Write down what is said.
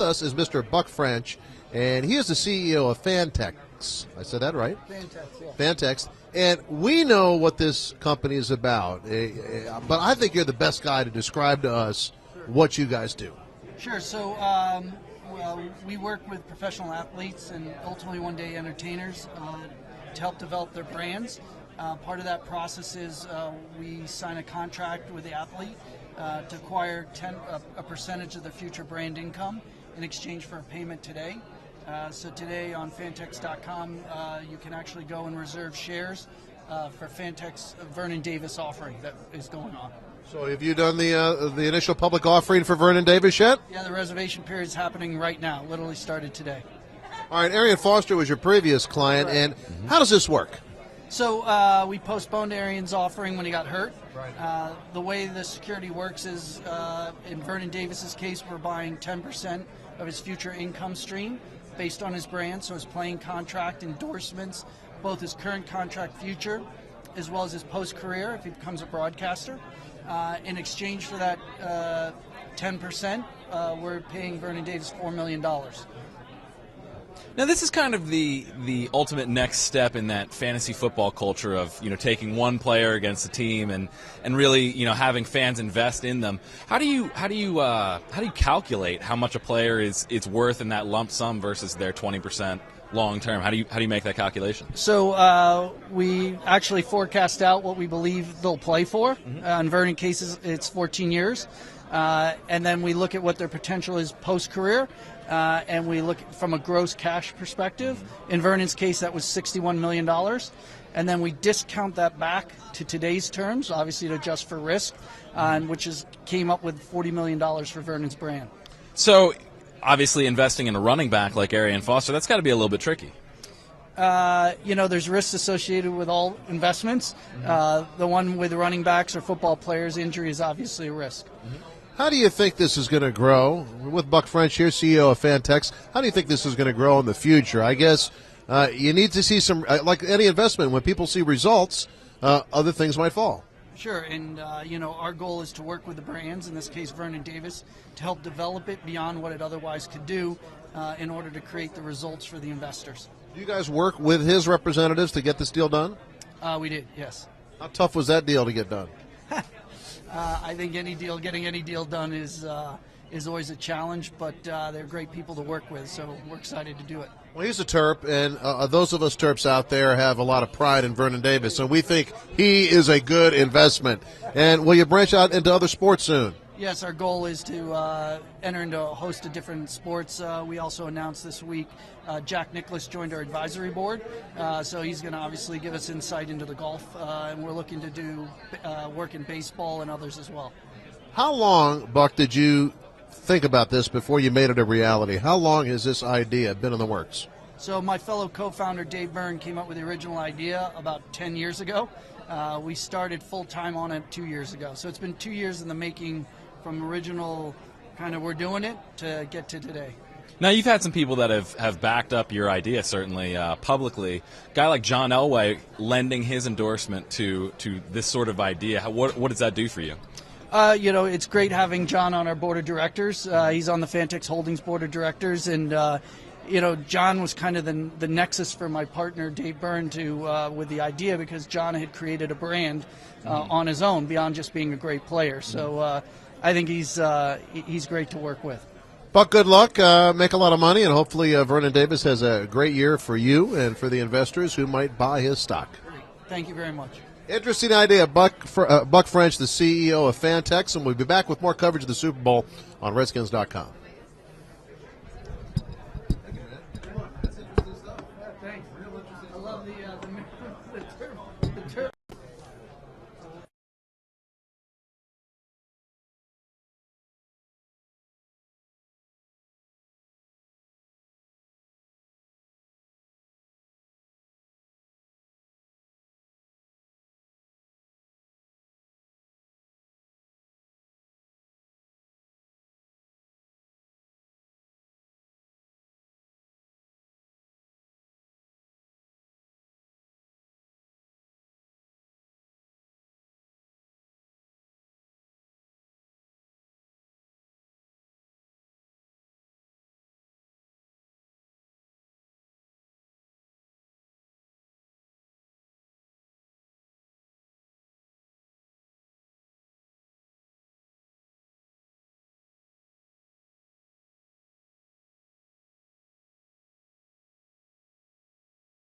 Us is Mr. Buck French, and he is the CEO of Fantex. I said that right? Fantex, yeah. Fantex. And we know what this company is about, but I think you're the best guy to describe to us what you guys do. Sure. So we work with professional athletes and ultimately one day entertainers to help develop their brands. Part of that process is we sign a contract with the athlete to acquire a percentage of their future brand income in exchange for a payment today. So today on Fantex.com, you can actually go and reserve shares for Fantex Vernon Davis offering that is going on. So have you done the initial public offering for Vernon Davis yet? Yeah, the reservation period is happening right now. Literally started today. All right, Arian Foster was your previous client, and how does this work? So we postponed Arian's offering when he got hurt. Right. The way the security works is, in Vernon Davis's case, we're buying 10% of his future income stream based on his brand, so his playing contract, endorsements, both his current contract future, as well as his post-career if he becomes a broadcaster. In exchange for that 10%, we're paying Vernon Davis $4 million. Now, this is kind of the ultimate next step in that fantasy football culture of, taking one player against a team and really, having fans invest in them. How do you calculate how much a player is worth in that lump sum versus their 20% long term? How do you make that calculation? So we actually forecast out what we believe they'll play for. In Vernon cases, it's 14 years. And then we look at what their potential is post-career, and we look from a gross cash perspective. In Vernon's case, that was $61 million. And then we discount that back to today's terms, obviously to adjust for risk, which came up with $40 million for Vernon's brand. So obviously investing in a running back like Arian Foster, that's got to be a little bit tricky. There's risks associated with all investments. The one with running backs or football players, injury is obviously a risk. How do you think this is going to grow? With Buck French here, CEO of Fantex, how do you think this is going to grow in the future? I guess you need to see some, like any investment, when people see results, other things might fall. Sure, and our goal is to work with the brands, in this case Vernon Davis, to help develop it beyond what it otherwise could do in order to create the results for the investors. Do you guys work with his representatives to get this deal done? We did, yes. How tough was that deal to get done? I think getting any deal done is always a challenge, but they're great people to work with, so we're excited to do it. Well, he's a Terp, and those of us Terps out there have a lot of pride in Vernon Davis, and we think he is a good investment. And will you branch out into other sports soon? Yes, our goal is to enter into a host of different sports. We also announced this week Jack Nicklaus joined our advisory board, so he's going to obviously give us insight into the golf, and we're looking to do work in baseball and others as well. How long, Buck, did you think about this before you made it a reality? How long has this idea been in the works? So my fellow co-founder Dave Byrne came up with the original idea about 10 years ago. We started full-time on it 2 years ago. So it's been 2 years in the making from original kind of we're doing it to get to today. Now, you've had some people that have backed up your idea, certainly publicly. A guy like John Elway lending his endorsement to this sort of idea. What does that do for you? It's great having John on our board of directors. He's on the Fantex Holdings board of directors, and John was kind of the nexus for my partner Dave Byrne with the idea, because John had created a brand on his own beyond just being a great player. So I think he's great to work with. Buck, good luck. Make a lot of money, and hopefully Vernon Davis has a great year for you and for the investors who might buy his stock. Great. Thank you very much. Interesting idea. Buck French, the CEO of Fantex, and we'll be back with more coverage of the Super Bowl on Redskins.com.